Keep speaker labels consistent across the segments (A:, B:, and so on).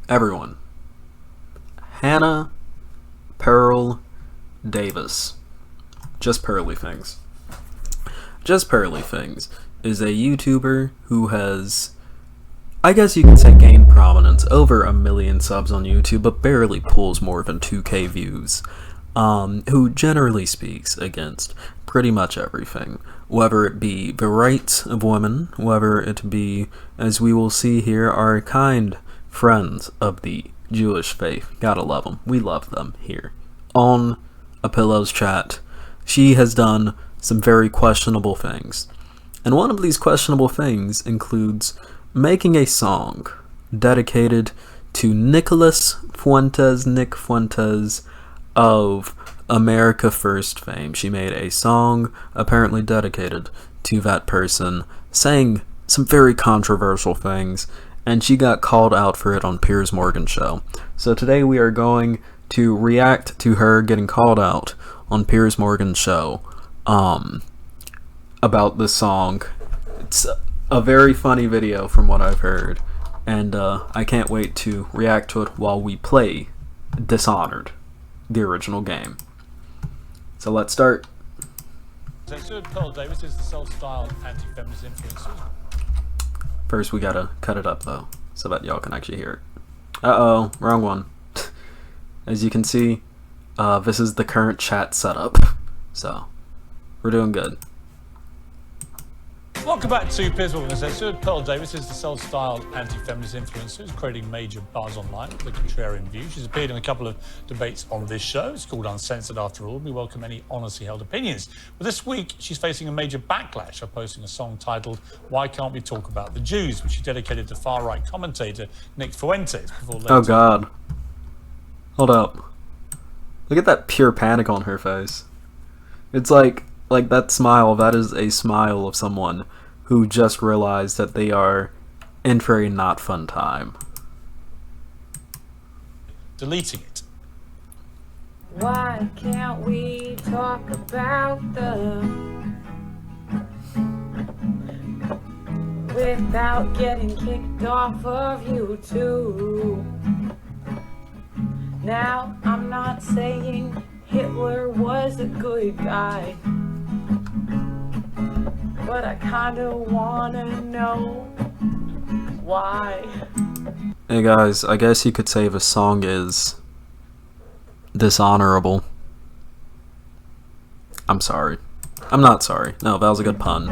A: Everyone. Hannah Pearl Davis. Just Pearly Things. Just Pearly Things is a YouTuber who has, I guess you could say, gained prominence, over 1 million subs on YouTube, but barely pulls more than 2K views. Who generally speaks against pretty much everything, whether it be the rights of women, whether it be, as we will see here, our kind friends of the Jewish faith. Gotta love them. We love them here on A Pillow's Chat. She has done some very questionable things, and one of these questionable things includes making a song dedicated to Nick Fuentes of America First fame. She made a song apparently dedicated to that person, saying some very controversial things, and she got called out for it on Piers Morgan's show. So today we are going to react to her getting called out on Piers Morgan's show about this song. It's a very funny video from what I've heard, and I can't wait to react to it while we play Dishonored, the original game. So let's start.
B: So Pearl Davis is the self-styled anti-feminist influencer.
A: First we gotta cut it up though, so that y'all can actually hear it. Uh-oh, wrong one. As you can see, this is the current chat setup, so we're doing good.
B: Welcome back to Piers Morgan's episode. Pearl Davis is the self-styled anti-feminist influencer who's creating major buzz online with a contrarian view. She's appeared in a couple of debates on this show. It's called Uncensored after all. We welcome any honestly held opinions. But this week, she's facing a major backlash for posting a song titled Why Can't We Talk About the Jews, which she dedicated to far-right commentator Nick Fuentes.
A: Oh God. Hold up. Look at that pure panic on her face. It's like that smile, that is a smile of someone who just realized that they are in for a not fun time.
B: Deleting it.
C: Why can't we talk about them without getting kicked off of YouTube? Now, I'm not saying Hitler was a good guy, but I kinda wanna know why.
A: Hey guys, I guess you could say the song is dishonorable. I'm sorry. I'm not sorry. No, that was a good pun.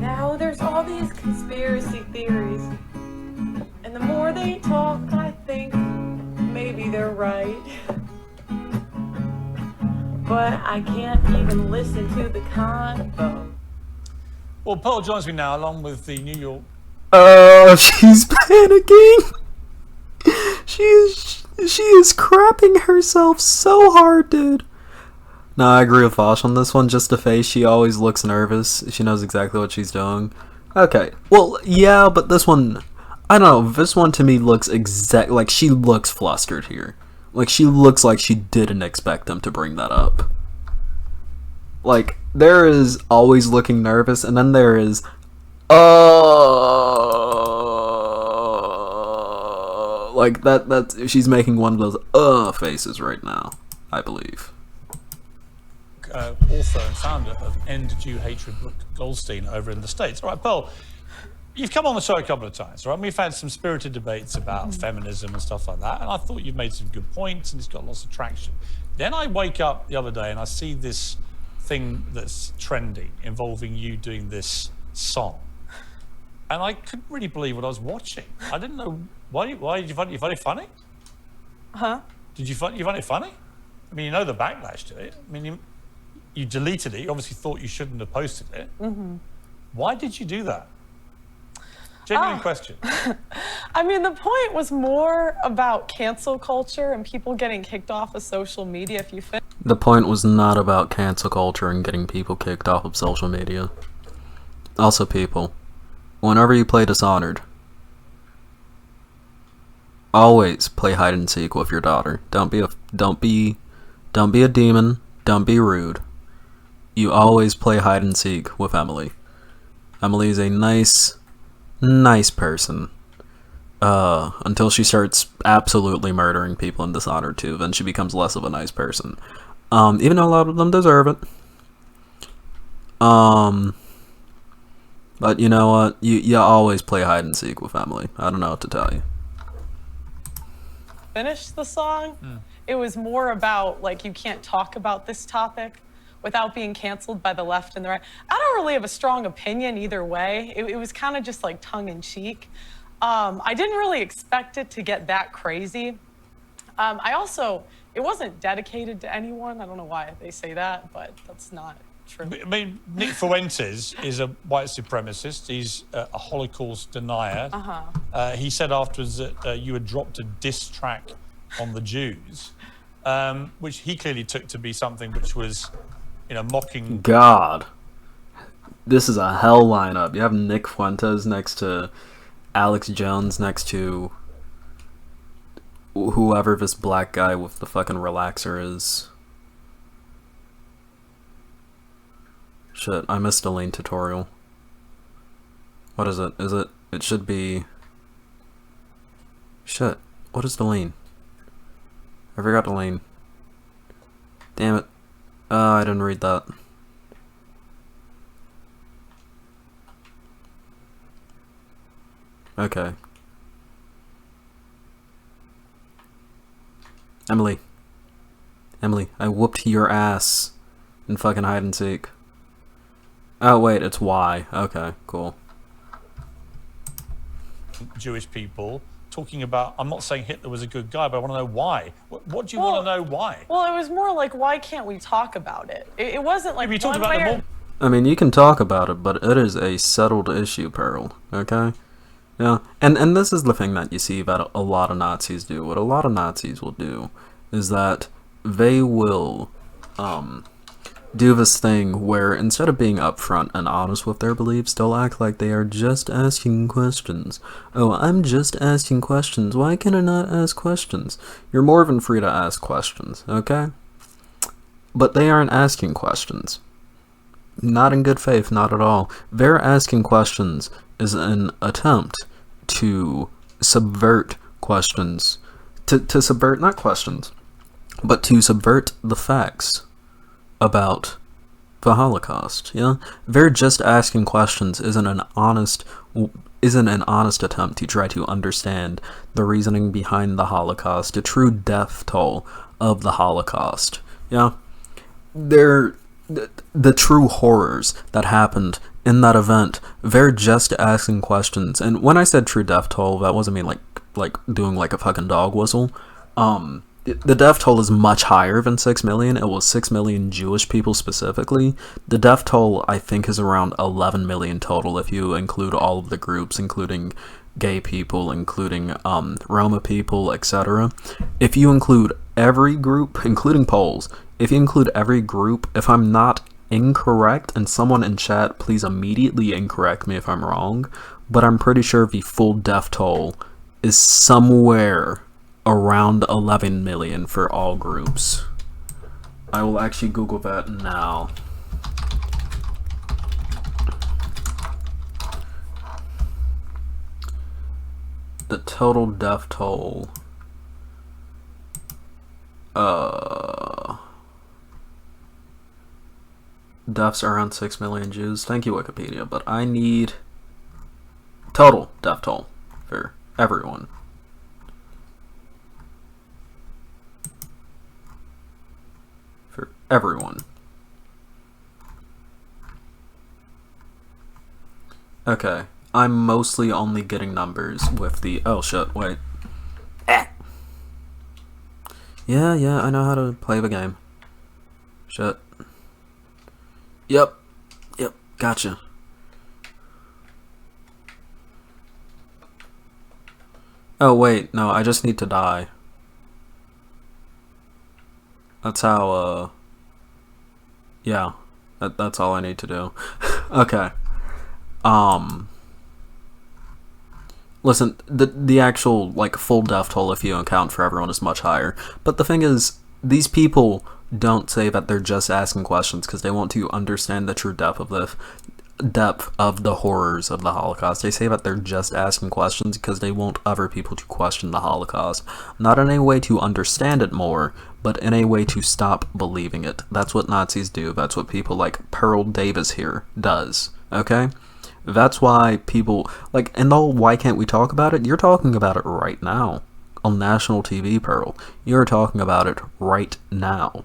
C: Now there's all these conspiracy theories, and the more they talk, I think maybe they're right. But I can't even listen to the convo.
B: Well, Pearl joins me now along with the New York...
A: Oh, she's panicking! She is crapping herself so hard, dude. No, I agree with Vosh on this one. Just the face, she always looks nervous. She knows exactly what she's doing. Okay, well, yeah, but this one, I don't know, this one to me looks like she looks flustered here. Like, she looks like she didn't expect them to bring that up. Like, there is always looking nervous, and then there is, like, that she's making one of those, faces right now, I believe.
B: Author and founder of End Jew Hatred, Brooke Goldstein, over in the States. All right, Pearl, you've come on the show a couple of times, right? We've had some spirited debates about feminism and stuff like that, and I thought you've made some good points, and it's got lots of traction. Then I wake up the other day and I see this thing that's trending involving you doing this song, and I couldn't really believe what I was watching. I didn't know why did you find it funny?
C: Huh?
B: Did you find it funny? I mean, you know the backlash to it. I mean, you deleted it. You obviously thought you shouldn't have posted it. Mm-hmm. Why did you do that? Genuine question.
D: I mean, the point was more about cancel culture and people getting kicked off of social media if you fit.
A: The point was not about cancel culture and getting people kicked off of social media. Also, people, whenever you play Dishonored, always play hide and seek with your daughter. Don't be a demon. Don't be rude. You always play hide and seek with Emily. Emily is a nice person. until she starts absolutely murdering people in Dishonored 2. Then she becomes less of a nice person. Even though a lot of them deserve it. But you know what? You always play hide and seek with Emily. I don't know what to tell you.
D: Finish the song. It was more about, like, you can't talk about this topic without being canceled by the left and the right. I don't really have a strong opinion either way. It was kind of just like tongue-in-cheek. I didn't really expect it to get that crazy. It wasn't dedicated to anyone. I don't know why they say that, but that's not true.
B: I mean, Nick Fuentes is a white supremacist. He's a Holocaust denier. He said afterwards that you had dropped a diss track on the Jews, which he clearly took to be something which was, you know, mocking.
A: God, this is a hell lineup. You have Nick Fuentes next to Alex Jones, next to whoever this black guy with the fucking relaxer is. Shit, I missed a lane tutorial. What is it? It should be... Shit, what is the lane? I forgot the lane. Damn it. I didn't read that. Okay. Emily, I whooped your ass in fucking hide and seek. Oh wait, it's Y. Okay, cool.
B: Jewish people talking about, I'm not saying Hitler was a good guy, but I want to know why. What do you want to know why?
D: Well, it was more like, why can't we talk about it? It wasn't like
B: We talked
D: one
B: about
D: way
B: the
D: or-
B: more.
A: I mean, you can talk about it, but it is a settled issue, Pearl. Okay? Yeah, and this is the thing that you see that a lot of Nazis do. What a lot of Nazis will do is that they will do this thing where instead of being upfront and honest with their beliefs, they'll act like they are just asking questions. Oh, I'm just asking questions. Why can I not ask questions? You're more than free to ask questions, okay? But they aren't asking questions. Not in good faith, not at all. Their asking questions is an attempt to subvert questions. To subvert, not questions, but to subvert the facts about the Holocaust. Yeah, they're just asking questions isn't an honest attempt to try to understand the reasoning behind the Holocaust, the true death toll of the Holocaust. Yeah, they're the true horrors that happened in that event. They're just asking questions, and when I said true death toll, that wasn't mean like doing like a fucking dog whistle. The death toll is much higher than 6 million. It was 6 million Jewish people specifically. The death toll, I think, is around 11 million total if you include all of the groups, including gay people, including Roma people, etc. If you include every group, including Poles, if you include every group, if I'm not incorrect, and someone in chat, please immediately incorrect me if I'm wrong, but I'm pretty sure the full death toll is somewhere around 11 million for all groups. I will actually Google that now. The total death toll. Deaths around 6 million Jews. Thank you, Wikipedia, but I need total death toll for everyone. For everyone. Okay, I'm mostly only getting numbers with the... Oh shit, wait. Yeah, I know how to play the game. Shit. Yep, gotcha. Oh wait, no, I just need to die. That's how, yeah, that's all I need to do. Okay. Listen, the actual, like, full death toll, if you account for everyone, is much higher. But the thing is, these people don't say that they're just asking questions because they want to understand the true depth of this. depth of the horrors of the Holocaust. They say that they're just asking questions because they want other people to question the Holocaust. Not in a way to understand it more, but in a way to stop believing it. That's what Nazis do. That's what people like Pearl Davis here does. Okay? That's why people, like, and the whole why can't we talk about it? You're talking about it right now. On national TV, Pearl. You're talking about it right now.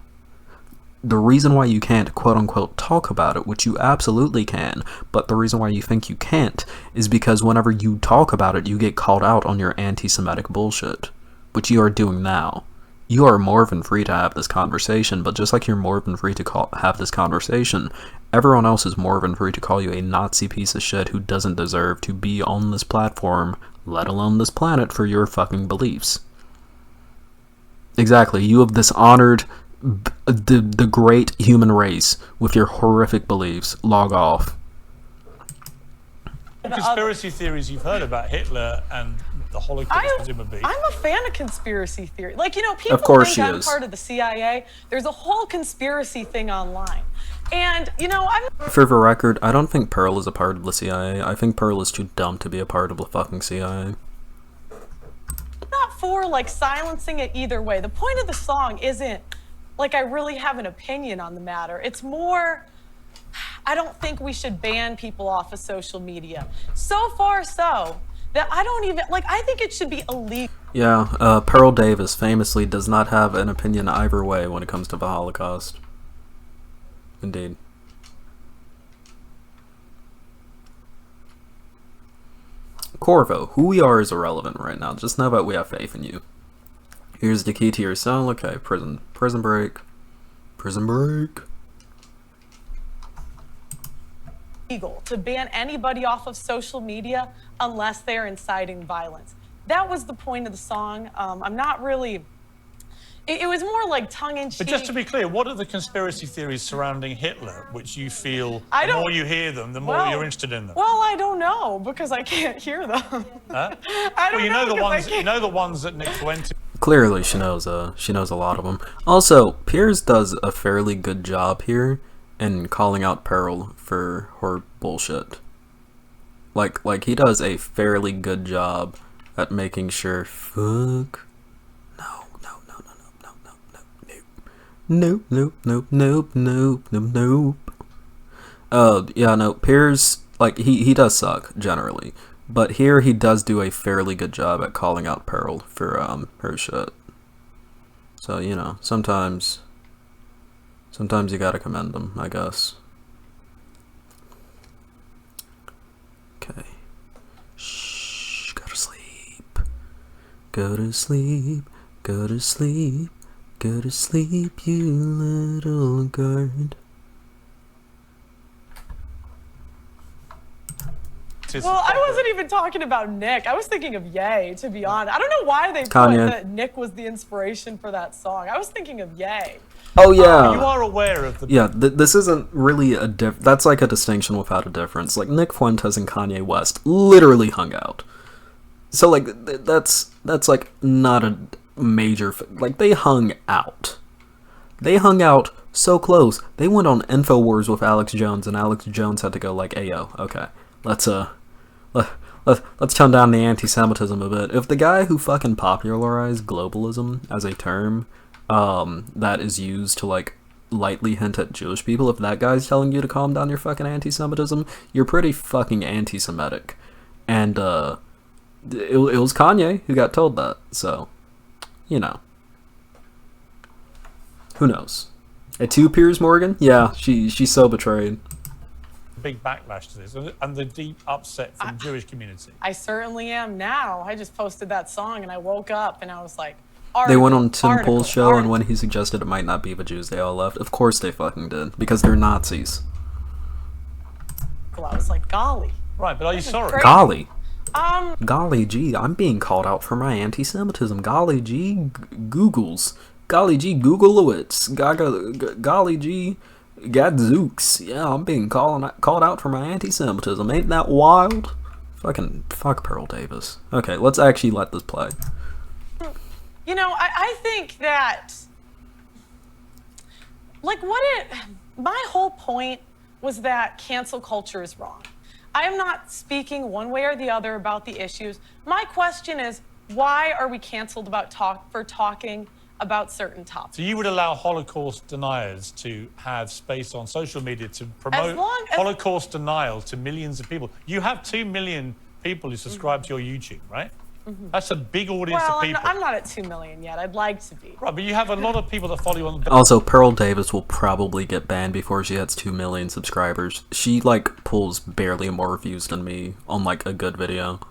A: The reason why you can't quote-unquote talk about it, which you absolutely can, but the reason why you think you can't, is because whenever you talk about it, you get called out on your anti-Semitic bullshit, which you are doing now. You are more than free to have this conversation, but just like you're more than free to have this conversation, everyone else is more than free to call you a Nazi piece of shit who doesn't deserve to be on this platform, let alone this planet, for your fucking beliefs. Exactly, you have dishonored the great human race with your horrific beliefs. Log off.
B: Conspiracy theories you've heard about Hitler and the Holocaust, presumably.
D: I'm a fan of conspiracy theory. Like, you know, people
A: Of course
D: think
A: she
D: I'm
A: is.
D: part of the CIA. There's a whole conspiracy thing online. And, you know,
A: For the record, I don't think Pearl is a part of the CIA. I think Pearl is too dumb to be a part of the fucking CIA.
D: not for, like, silencing it either way. The point of the song isn't, like, I really have an opinion on the matter. It's more, I don't think we should ban people off of social media. So far so that I don't even, like, I think it should be illegal.
A: Yeah, Pearl Davis famously does not have an opinion either way when it comes to the Holocaust. Indeed. Corvo, who we are is irrelevant right now. Just know that we have faith in you. Here's the key to your cell. Okay, prison break. Prison break.
D: Illegal to ban anybody off of social media unless they're inciting violence. That was the point of the song. I'm not really. It was more like tongue-in-cheek.
B: But just to be clear, what are the conspiracy theories surrounding Hitler, which you feel the more you hear them, the more you're interested in them?
D: Well, I don't know because I can't hear them.
B: Huh?
D: I don't
B: Well, you know the
D: know
B: ones that Nick went to.
A: Clearly, she knows a lot of them. Also, Piers does a fairly good job here in calling out Pearl for her bullshit. Like he does a fairly good job at making sure. Fuck. Nope. Yeah, no, Piers, like, he does suck, generally. But here he does do a fairly good job at calling out Pearl for, her shit. So, you know, sometimes you gotta commend them, I guess. Okay. Shh, go to sleep. Go to sleep, go to sleep. Go to sleep, you little guard.
D: Well, I wasn't even talking about Nick. I was thinking of Ye, to be honest. I don't know why they
A: Kanye.
D: put that Nick was the inspiration for that song. I was thinking of Ye.
A: Oh, yeah.
B: You are aware of the...
A: Yeah, this isn't really a that's like a distinction without a difference. Like, Nick Fuentes and Kanye West literally hung out. So, like, that's like not a major... Like, they hung out. They hung out so close. They went on InfoWars with Alex Jones, and Alex Jones had to go like, "Ayo, okay, let's tone down the anti-Semitism a bit." If the guy who fucking popularized globalism as a term that is used to, like, lightly hint at Jewish people, if that guy's telling you to calm down your fucking anti-Semitism, you're pretty fucking anti-Semitic. And it was Kanye who got told that, so, you know. Who knows? At 2 Piers Morgan? Yeah, she's so betrayed.
B: Big backlash to this and the deep upset from the Jewish community.
D: I certainly am now. I just posted that song and I woke up and I was like,
A: They went on Tim Pool's show, and when he suggested it might not be the Jews, they all left. Of course they fucking did, because they're Nazis.
D: I was like, golly.
B: Right, but are you sorry?
D: Crazy.
A: Golly. Golly gee, I'm being called out for my anti-Semitism. Golly gee, Googles. Golly gee, Googlewitz. Golly gee, Gadzooks. Yeah, I'm being called out for my anti-Semitism. Ain't that wild? Fuck Pearl Davis. Okay, let's actually let this play.
D: You know, I think that, like, my whole point was that cancel culture is wrong. I am not speaking one way or the other about the issues. My question is, why are we canceled for talking about certain topics?
B: So you would allow Holocaust deniers to have space on social media to promote Holocaust denial to millions of people? You have 2 million people who subscribe to your YouTube, right? That's a big audience of people.
D: I'm not at 2 million yet. I'd like to be.
B: Right, but you have a lot of people that follow you on the...
A: Also, Pearl Davis will probably get banned before she hits 2 million subscribers. She, like, pulls barely more views than me on, like, a good video.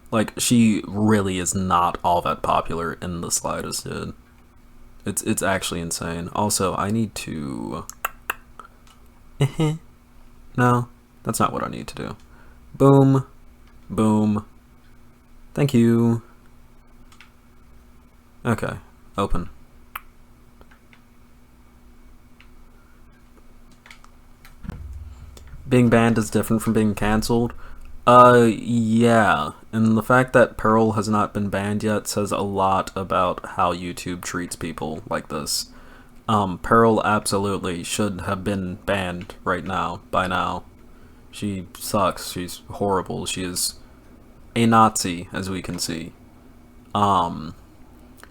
A: Like, she really is not all that popular in the slightest, dude. It's actually insane. Also, I need to... No, that's not what I need to do. Boom. Boom. Thank you. Okay, open. Being banned is different from being cancelled. Yeah. And the fact that Pearl has not been banned yet says a lot about how YouTube treats people like this. Pearl absolutely should have been banned right now, by now. She sucks. She's horrible. She is a Nazi, as we can see.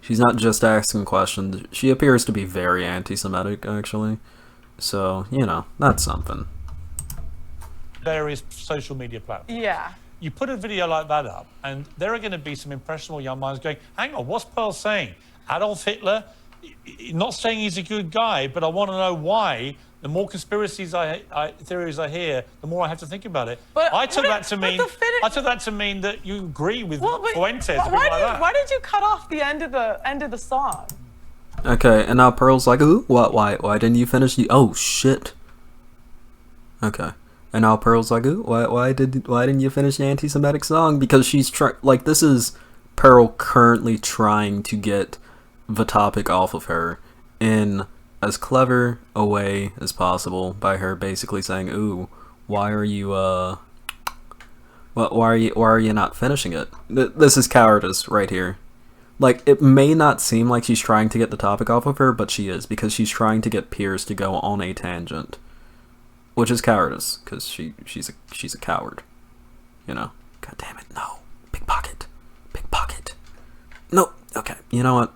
A: She's not just asking questions. She appears to be very anti-Semitic, actually. So, you know, that's something.
B: Various social media platforms.
D: Yeah.
B: You put a video like that up, and there are going to be some impressionable young minds going, hang on, what's Pearl saying? Adolf Hitler? Not saying he's a good guy, but I want to know why. The more conspiracies theories I hear, the more I have to think about it.
D: But
B: I took that to mean that you agree with Fuentes.
D: Why did you cut off the end of the song?
A: Okay, and now Pearl's like, ooh, why didn't you finish the... Oh, shit. Okay. And now Pearl's like, ooh, why didn't you finish the anti-Semitic song? Because she's like, this is Pearl currently trying to get the topic off of her in as clever a way as possible by her basically saying, ooh, why are you not finishing it? This is cowardice right here. Like, it may not seem like she's trying to get the topic off of her, but she is, because she's trying to get Piers to go on a tangent. Which is cowardice, because she's a coward. You know? God damn it, no. Pickpocket. Pickpocket. No. Okay, you know what?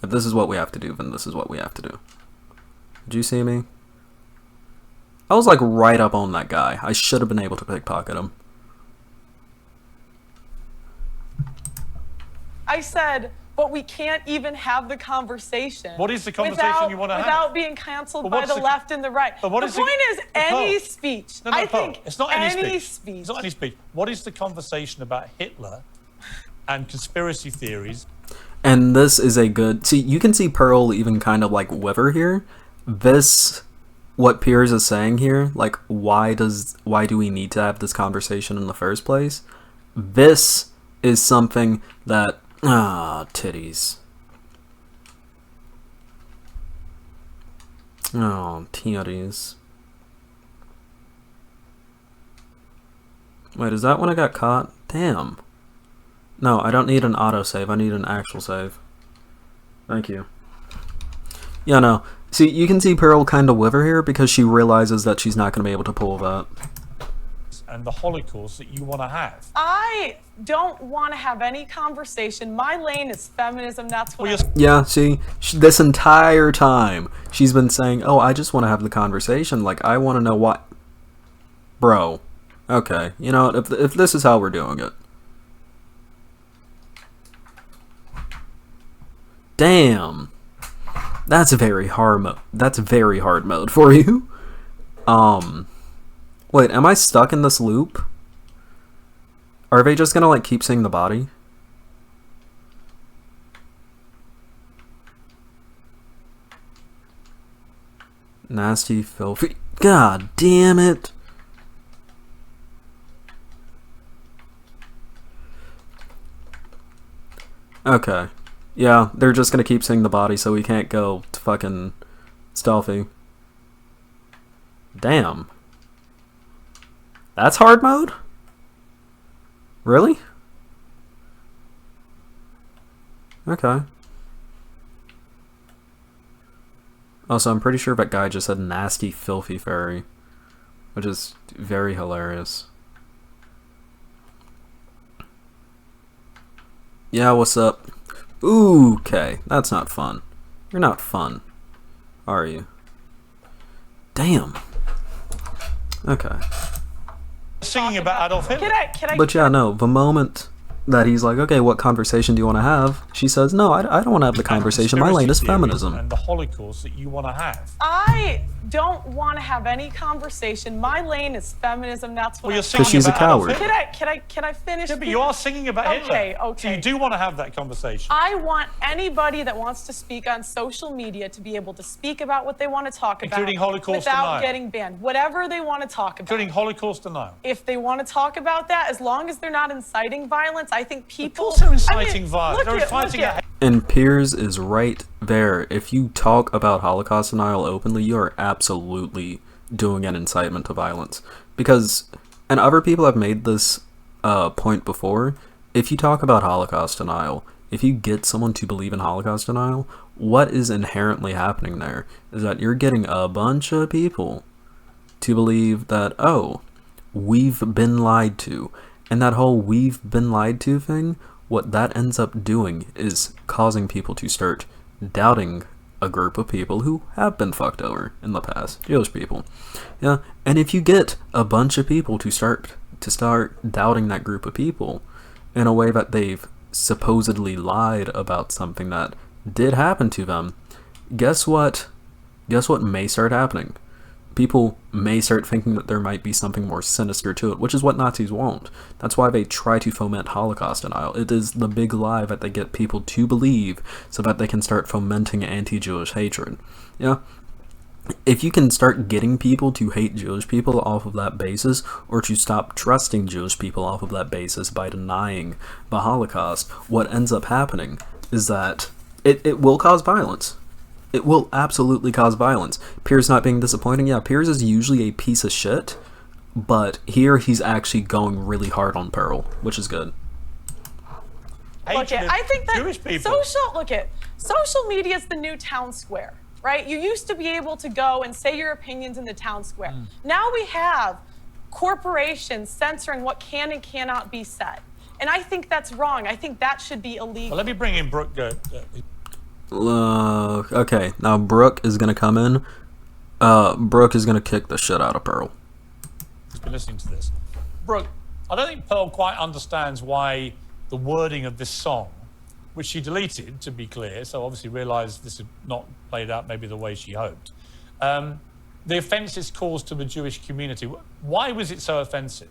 A: If this is what we have to do, then this is what we have to do. Did you see me? I was like right up on that guy. I should have been able to pickpocket him.
D: I said, but we can't even have the conversation.
B: What is the conversation you want to have?
D: Without being canceled by the left and the right.
B: But what
D: the point is any speech.
B: No,
D: I
B: Pearl,
D: think
B: it's not any
D: speech.
B: It's not any speech. What is the conversation about Hitler and conspiracy theories?
A: And this is a good... See, you can see Pearl even kind of like wither here. This, what Piers is saying here, like, why do we need to have this conversation in the first place? This is something that... titties. Oh, titties. Wait, is that when I got caught? Damn. No, I don't need an autosave. I need an actual save. Thank you. Yeah, no. See, you can see Pearl kind of wither here because she realizes that she's not going to be able to pull that.
B: And the Holocaust that you want to have.
D: I don't want to have any conversation. My lane is feminism. That's what
A: Yeah, see, this entire time, she's been saying, oh, I just want to have the conversation. Like, I want to know what... Bro. Okay, you know, if this is how we're doing it. Damn. That's very hard mode. That's very hard mode for you. Wait, am I stuck in this loop? Are they just gonna, like, keep seeing the body? Nasty, filthy... God damn it! Okay. Yeah, they're just gonna keep seeing the body so we can't go to fucking stealthy. Damn. That's hard mode? Really? Okay. Also, I'm pretty sure that guy just said nasty, filthy fairy. which is very hilarious. Yeah, what's up? Ooh, okay, that's not fun. You're not fun, are you? Damn. Okay.
B: Singing about Adolf Hitler.
D: Can I?
A: But yeah, no, the moment that he's like, okay, what conversation do you want to have? She says, no, I don't want to have the conversation. My lane is
B: Conspiracy theories
A: feminism.
B: and the Holocaust that you want to have.
D: I don't want to have any conversation. My lane is feminism. That's what
B: Well, you're
D: I'm
B: singing
A: she's a
B: about Adolf
A: coward.
B: Hitler.
D: Can I finish?
B: Yeah, but you are singing about Hitler.
D: Okay,
B: So
D: okay.
B: you do want to have that conversation.
D: I want anybody that wants to speak on social media to be able to speak about what they want to talk about,
B: Including Holocaust
D: without
B: denial.
D: getting banned. Whatever they want to talk about.
B: Including Holocaust denial.
D: If they want to talk about that, as long as they're not inciting violence, I think people.
B: Of course they're inciting violence.
D: look
B: They're
D: at-
B: inciting
D: look
B: a
D: at-
A: And Piers is right there. If you talk about Holocaust denial openly, you are absolutely doing an incitement to violence. Because, and other people have made this point before, if you talk about Holocaust denial, if you get someone to believe in Holocaust denial, what is inherently happening there is that you're getting a bunch of people to believe that, oh, we've been lied to. And that whole we've been lied to thing, what that ends up doing is causing people to start doubting a group of people who have been fucked over in the past, Jewish people. Yeah, and if you get a bunch of people to start doubting that group of people in a way that they've supposedly lied about something that did happen to them, guess what? Guess what may start happening? People may start thinking that there might be something more sinister to it, which is what Nazis want. That's why they try to foment Holocaust denial. It is the big lie that they get people to believe so that they can start fomenting anti-Jewish hatred. Yeah. If you can start getting people to hate Jewish people off of that basis, or to stop trusting Jewish people off of that basis by denying the Holocaust, what ends up happening is that it will cause violence. It will absolutely cause violence. Piers not being disappointing. Yeah, Piers is usually a piece of shit, but here he's actually going really hard on Pearl, which is good.
D: Look
B: Hatred
D: at,
B: of
D: I think that
B: Jewish people.
D: social media is the new town square, right? You used to be able to go and say your opinions in the town square. Now we have corporations censoring what can and cannot be said. And I think that's wrong. I think that should be illegal.
B: Well, let me bring in Brooke.
A: Okay, now Brooke is gonna come in. Brooke is gonna kick the shit out of Pearl.
B: Who's been listening to this. Brooke, I don't think Pearl quite understands why the wording of this song, which she deleted, to be clear, so obviously realised this had not played out maybe the way she hoped. The offence it's caused to the Jewish community. Why was it so offensive?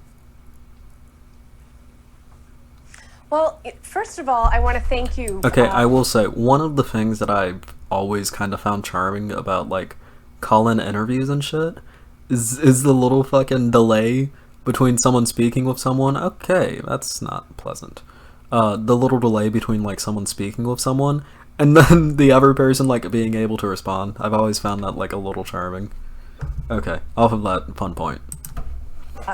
E: Well, first of all, I want to thank you.
A: Okay, I will say, one of the things that I've always kind of found charming about, like, call-in interviews and shit is the little fucking delay between someone speaking with someone. Okay, that's not pleasant. The little delay between, like, someone speaking with someone and then the other person, like, being able to respond. I've always found that, like, a little charming. Okay, off of that fun point.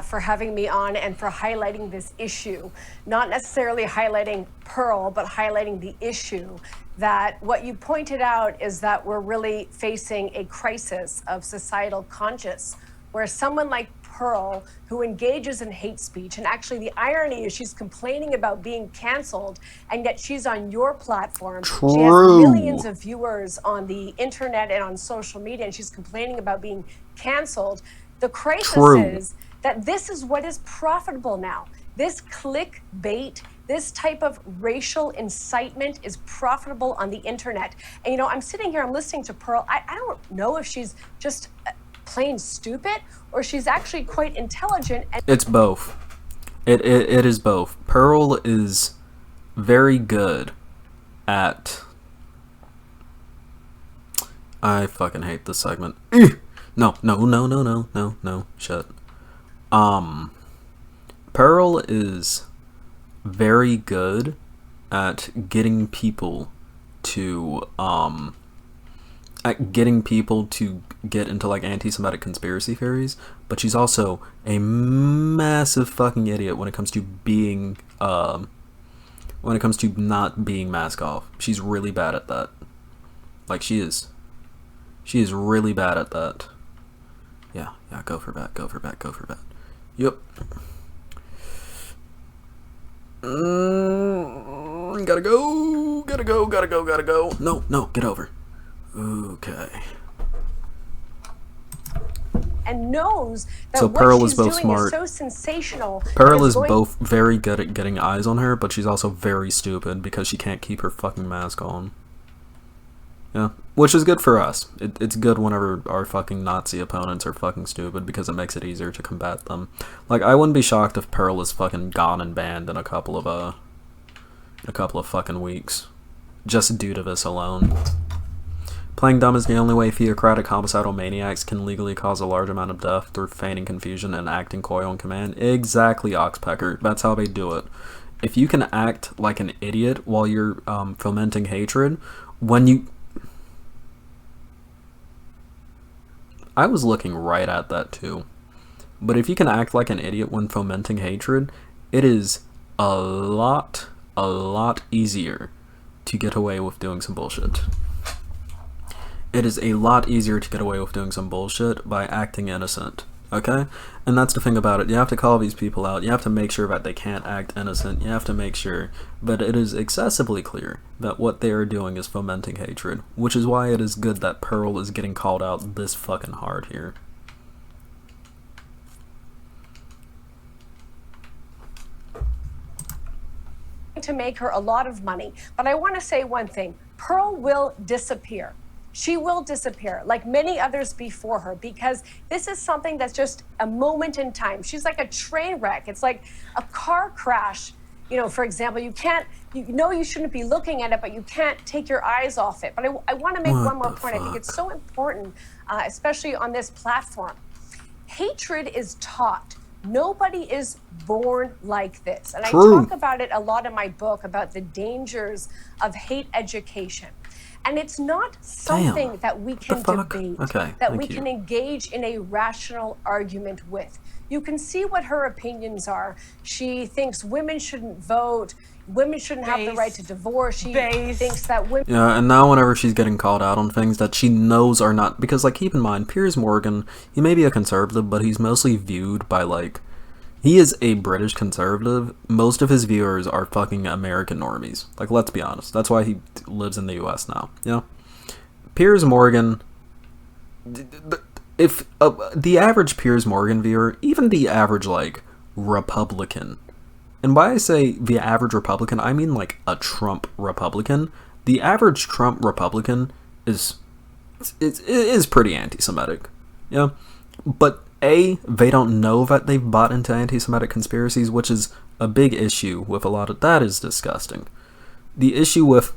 E: For having me on and for highlighting this issue, not necessarily highlighting Pearl, but highlighting the issue that what you pointed out is that we're really facing a crisis of societal conscience, where someone like Pearl, who engages in hate speech, and actually the irony is she's complaining about being canceled, and yet she's on your platform.
A: True.
E: She has millions of viewers on the internet and on social media, and she's complaining about being canceled. The crisis is that this is what is profitable now. This clickbait, this type of racial incitement is profitable on the internet. And, you know, I'm sitting here, I'm listening to Pearl. I don't know if she's just plain stupid or she's actually quite intelligent. And
A: It's both. It is both. Pearl is very good at... I fucking hate this segment. No, shit. Pearl is very good at getting people to get into like anti-Semitic conspiracy theories, but she's also a massive fucking idiot when it comes to being when it comes to not being mask off. She's really bad at that. Like she is really bad at that. Yeah, Yeah, go for bat, go for bat, go for bat. Yep. Gotta go, gotta go, gotta go, gotta go. No, no, get over. Okay.
E: And knows that
A: So
E: what
A: Pearl
E: she's
A: is both
E: doing
A: smart.
E: is so sensational.
A: Pearl
E: that
A: is
E: it's going-
A: both very good at getting eyes on her, but she's also very stupid because she can't keep her fucking mask on. Yeah, which is good for us. It's good whenever our fucking Nazi opponents are fucking stupid because it makes it easier to combat them. Like, I wouldn't be shocked if Pearl is fucking gone and banned in a couple of fucking weeks, just due to this alone. Playing dumb is the only way theocratic homicidal maniacs can legally cause a large amount of death through feigning confusion and acting coy on command. Exactly, Oxpecker. That's how they do it. If you can act like an idiot while you're fomenting hatred, when you... I was looking right at that too. But if you can act like an idiot when fomenting hatred, it is a lot easier to get away with doing some bullshit. It is a lot easier to get away with doing some bullshit by acting innocent, okay? And that's the thing about it. You have to call these people out. You have to make sure that they can't act innocent. You have to make sure that it is excessively clear that what they are doing is fomenting hatred, which is why it is good that Pearl is getting called out this fucking hard here.
E: to make her a lot of money. But I want to say one thing. Pearl will disappear. She will disappear, like many others before her, because this is something that's just a moment in time. She's like a train wreck. It's like a car crash. You know, for example, you know you shouldn't be looking at it, but you can't take your eyes off it. But I want to make one more point. I think it's so important, especially on this platform. Hatred is taught. Nobody is born like this. And
A: True.
E: I talk about it a lot in my book about the dangers of hate education. And it's not something that we can debate, that we can engage in a rational argument with. You can see what her opinions are. She thinks women shouldn't vote, women shouldn't have the right to divorce. She thinks that women...
A: Yeah, and now whenever she's getting called out on things that she knows are not... Because, like, keep in mind, Piers Morgan, he may be a conservative, but he's mostly viewed by, like... He is a British conservative. Most of his viewers are fucking American normies. Like, let's be honest. That's why he lives in the US now, you know? Piers Morgan... If the average Piers Morgan viewer, even the average, like, Republican... And by I say the average Republican, I mean like a Trump Republican. The average Trump Republican is pretty anti-Semitic, yeah. But A, they don't know that they've bought into anti-Semitic conspiracies, which is a big issue with a lot of that. Is disgusting. The issue with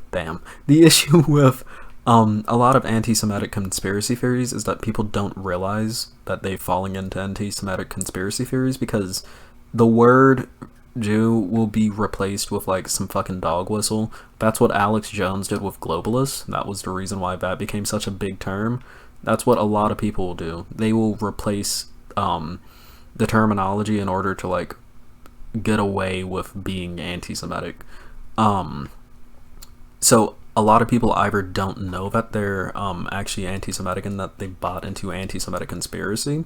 A: a lot of anti-Semitic conspiracy theories is that people don't realize that they're falling into anti-Semitic conspiracy theories because the word Jew will be replaced with like some fucking dog whistle. That's what Alex Jones did with globalists. That was the reason why that became such a big term. That's what a lot of people will do. They will replace the terminology in order to like get away with being anti-Semitic. So a lot of people either don't know that they're actually anti-Semitic and that they bought into anti-Semitic conspiracy.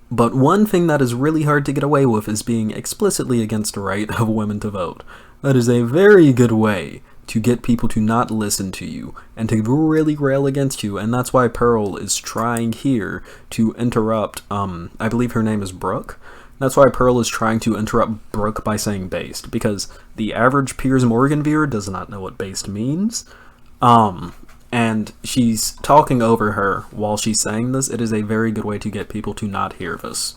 A: But one thing that is really hard to get away with is being explicitly against the right of women to vote. That is a very good way to get people to not listen to you and to really rail against you, and that's why Pearl is trying here to interrupt, I believe her name is Brooke. That's why Pearl is trying to interrupt Brooke by saying based, because the average Piers Morgan viewer does not know what based means. And she's talking over her while she's saying this. It is a very good way to get people to not hear this.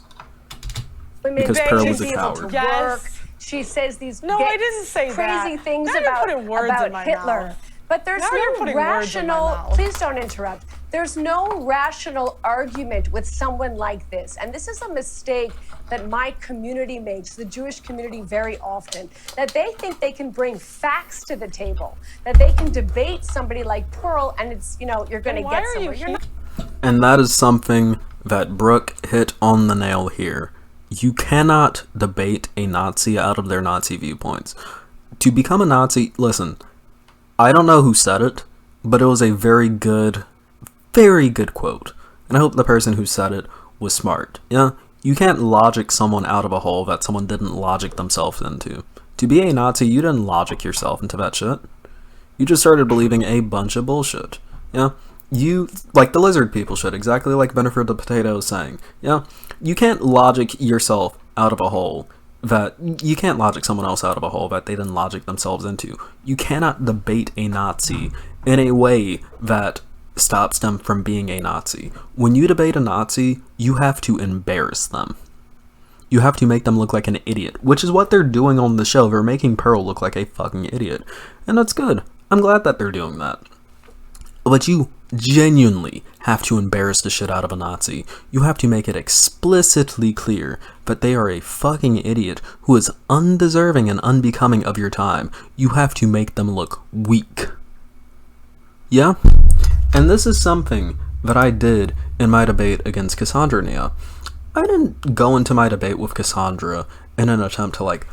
A: Because Pearl is a coward.
E: Yes. She says these
D: I didn't say
E: crazy
D: that.
E: things
D: Now you're putting words in
E: about
D: my
E: Hitler.
D: mouth.
E: But there's
D: Now you're
E: no
D: putting words in my
E: rational,
D: mouth.
E: please don't interrupt. There's no rational argument with someone like this. And this is a mistake that my community makes, the Jewish community, very often, that they think they can bring facts to the table, that they can debate somebody like Pearl, and it's, you know, you're going to get somewhere. You're not.
A: And that is something that Brooke hit on the nail here. You cannot debate a Nazi out of their Nazi viewpoints. To become a Nazi, listen, I don't know who said it, but it was a very good quote. And I hope the person who said it was smart. Yeah, you can't logic someone out of a hole that someone didn't logic themselves into. To be a Nazi, you didn't logic yourself into that shit. You just started believing a bunch of bullshit. Yeah, you, like the lizard people shit, exactly like Benefit the Potato is saying. Yeah, you can't logic yourself out of a hole that, you can't logic someone else out of a hole that they didn't logic themselves into. You cannot debate a Nazi in a way that stops them from being a Nazi. When you debate a Nazi, you have to embarrass them. You have to make them look like an idiot, which is what they're doing on the show. They're making Pearl look like a fucking idiot. And that's good. I'm glad that they're doing that. But you genuinely have to embarrass the shit out of a Nazi. You have to make it explicitly clear that they are a fucking idiot who is undeserving and unbecoming of your time. You have to make them look weak. Yeah? And this is something that I did in my debate against Cassandra Nia. I didn't go into my debate with Cassandra in an attempt to, like,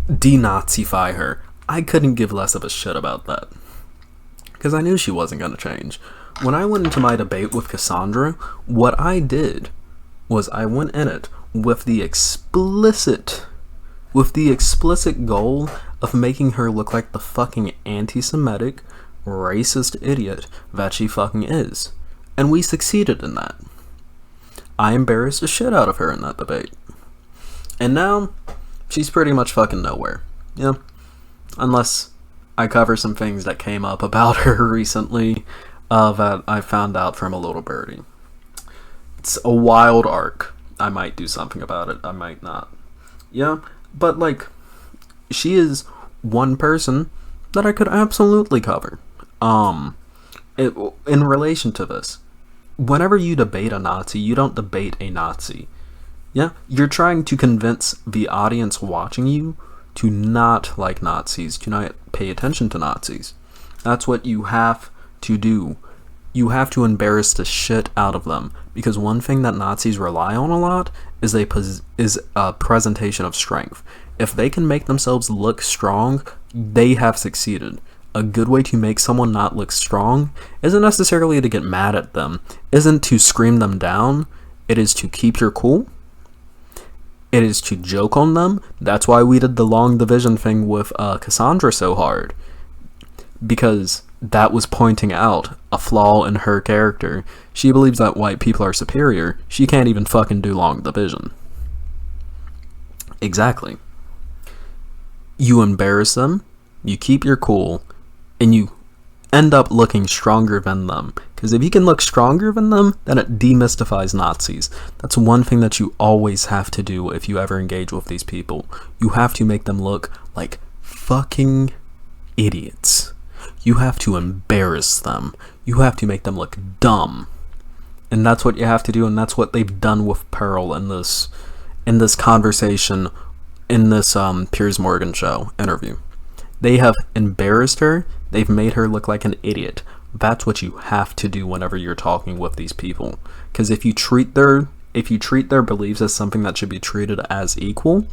A: denazify her. I couldn't give less of a shit about that, because I knew she wasn't going to change. When I went into my debate with Cassandra, what I did was I went in it with the explicit goal of making her look like the fucking anti-Semitic, racist idiot that she fucking is. And we succeeded in that. I embarrassed the shit out of her in that debate. And now, she's pretty much fucking nowhere. Yeah. Unless I cover some things that came up about her recently that I found out from a little birdie. It's a wild arc. I might do something about it. I might not. Yeah. But, like, she is one person that I could absolutely cover. In relation to this, whenever you debate a Nazi, you don't debate a Nazi. Yeah, you're trying to convince the audience watching you to not like Nazis, to not pay attention to Nazis. That's what you have to do. You have to embarrass the shit out of them, because one thing that Nazis rely on a lot is a presentation of strength. If they can make themselves look strong, they have succeeded. A good way to make someone not look strong isn't necessarily to get mad at them, isn't to scream them down, it is to keep your cool. It is to joke on them. That's why we did the long division thing with Cassandra so hard, because that was pointing out a flaw in her character. She believes that white people are superior. She can't even fucking do long division. Exactly. You embarrass them, you keep your cool, and you end up looking stronger than them. Because if you can look stronger than them, then it demystifies Nazis. That's one thing that you always have to do if you ever engage with these people. You have to make them look like fucking idiots. You have to embarrass them. You have to make them look dumb. And that's what you have to do, and that's what they've done with Pearl in this conversation, in this Piers Morgan show interview. They have embarrassed her. They've made her look like an idiot. That's what you have to do whenever you're talking with these people. Because if you treat their beliefs as something that should be treated as equal,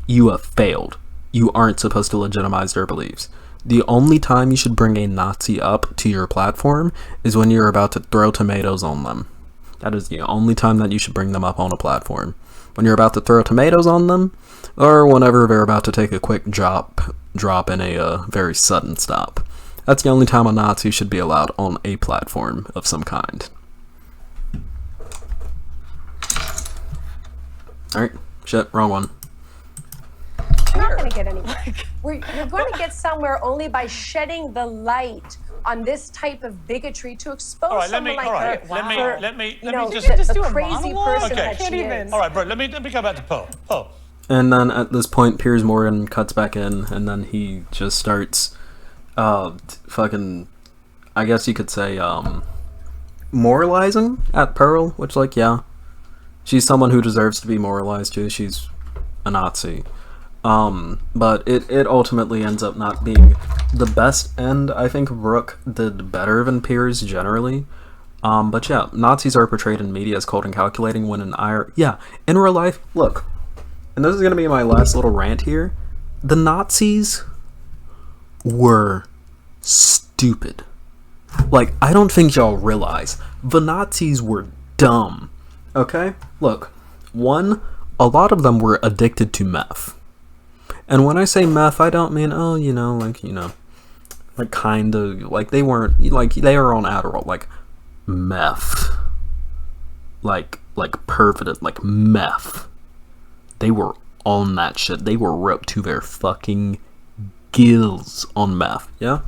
A: you have failed. You aren't supposed to legitimize their beliefs. The only time you should bring a Nazi up to your platform is when you're about to throw tomatoes on them. That is the only time that you should bring them up on a platform. When you're about to throw tomatoes on them, or whenever they're about to take a quick drop in a very sudden stop. That's the only time a Nazi should be allowed on a platform of some kind. Alright, shit, wrong one.
E: You're not going to get anywhere. You're going to get somewhere only by shedding the light on this type of bigotry to expose someone like her.
B: Let me just
E: the
D: do a
E: crazy
D: monologue?
E: person
B: Okay.
E: that she is.
B: All right, bro. Let me go back to Pearl. Pearl.
A: And then at this point, Piers Morgan cuts back in, and then he just starts, fucking, I guess you could say, moralizing at Pearl, which, like, yeah, she's someone who deserves to be moralized to. She's a Nazi. But it ultimately ends up not being the best end. I think Rook did better than Piers generally. But yeah, Nazis are portrayed in media as cold and calculating when in real life, look, and this is going to be my last little rant here, the Nazis were stupid. Like, I don't think y'all realize, the Nazis were dumb. Okay? Look, one, a lot of them were addicted to meth. And when I say meth, I don't mean, oh, you know, like kind of, like they weren't, like they were on Adderall, like meth. Like perverted, like meth. They were on that shit. They were roped to their fucking gills on meth, yeah?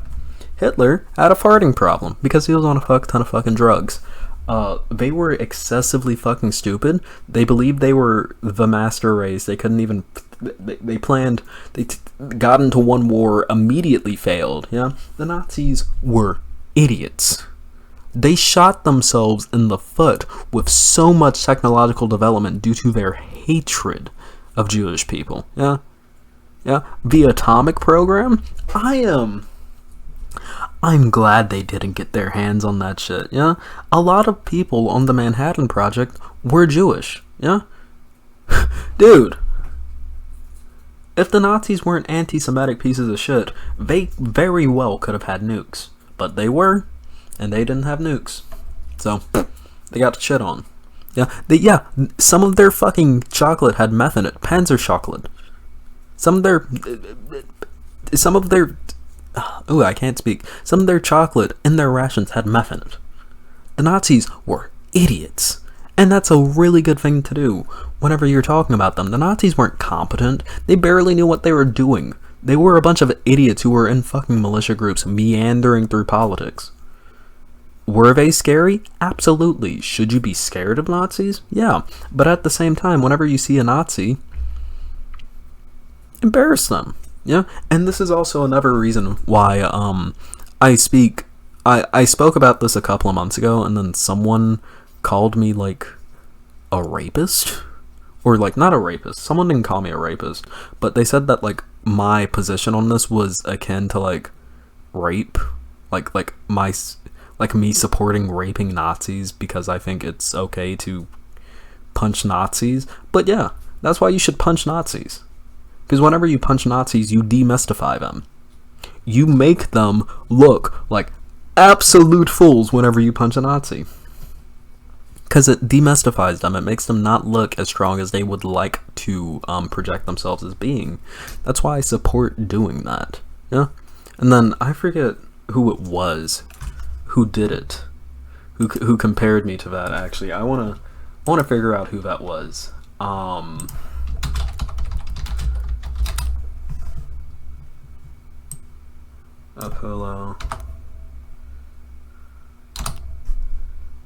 A: Hitler had a farting problem because he was on a fuck ton of fucking drugs. They were excessively fucking stupid. They believed they were the master race. They couldn't even... They planned... They got into one war, immediately failed, yeah? The Nazis were idiots. They shot themselves in the foot with so much technological development due to their hatred of Jewish people, yeah? Yeah? The atomic program? I'm glad they didn't get their hands on that shit, yeah? A lot of people on the Manhattan Project were Jewish, yeah? Dude, if the Nazis weren't anti-Semitic pieces of shit, they very well could have had nukes. But they were, and they didn't have nukes. So, they got shit on. Yeah, some of their fucking chocolate had meth in it. Panzer chocolate. Some of their... Ooh, I can't speak. Some of their chocolate in their rations had meth in it. The Nazis were idiots. And that's a really good thing to do whenever you're talking about them. The Nazis weren't competent. They barely knew what they were doing. They were a bunch of idiots who were in fucking militia groups meandering through politics. Were they scary? Absolutely. Should you be scared of Nazis? Yeah. But at the same time, whenever you see a Nazi, embarrass them. Yeah, and this is also another reason why I spoke about this a couple of months ago, and then someone called me like a rapist, or like not a rapist. Someone didn't call me a rapist, but they said that like my position on this was akin to like rape, like me supporting raping Nazis because I think it's okay to punch Nazis. But yeah, that's why you should punch Nazis. Because whenever you punch Nazis, you demystify them. You make them look like absolute fools whenever you punch a Nazi. Because it demystifies them. It makes them not look as strong as they would like to project themselves as being. That's why I support doing that. Yeah? And then I forget who it was who did it. Who compared me to that, actually. I wanna figure out who that was. Apollo.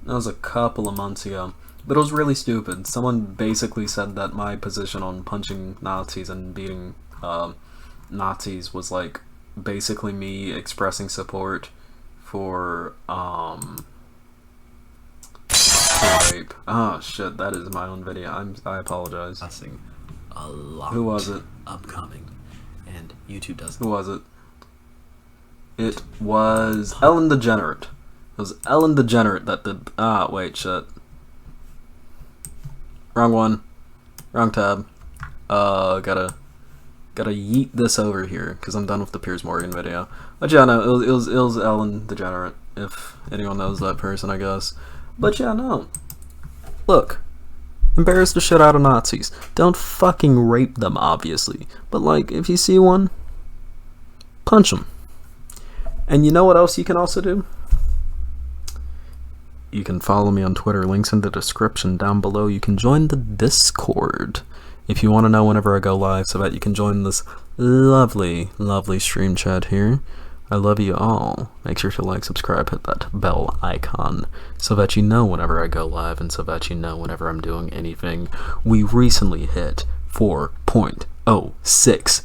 A: That was a couple of months ago, but it was really stupid. Someone basically said that my position on punching Nazis and beating Nazis was like basically me expressing support for rape. Oh shit, that is my own video. I apologize.
F: A lot.
A: Who was it?
F: Upcoming, and YouTube does.
A: Who was it? It was Ellen DeGenerate. It was Ellen DeGenerate that did... Ah, wait, shit. Wrong one. Wrong tab. Gotta yeet this over here, because I'm done with the Piers Morgan video. But yeah, no, it was Ellen DeGenerate, if anyone knows that person, I guess. But yeah, no. Look. Embarrass the shit out of Nazis. Don't fucking rape them, obviously. But, like, if you see one, punch them. And you know what else you can also do? You can follow me on Twitter. Links in the description down below. You can join the Discord if you want to know whenever I go live, so that you can join this lovely, lovely stream chat here. I love you all. Make sure to like, subscribe, hit that bell icon so that you know whenever I go live and so that you know whenever I'm doing anything. We recently hit 4.06K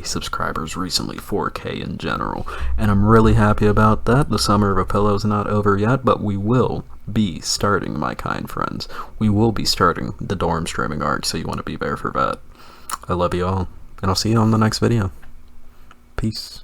A: subscribers recently, 4K in general, and I'm really happy about that. The summer of a pillow is not over yet, but we will be starting, my kind friends. We will be starting the dorm streaming arc, so you want to be there for that. I love you all, and I'll see you on the next video. Peace.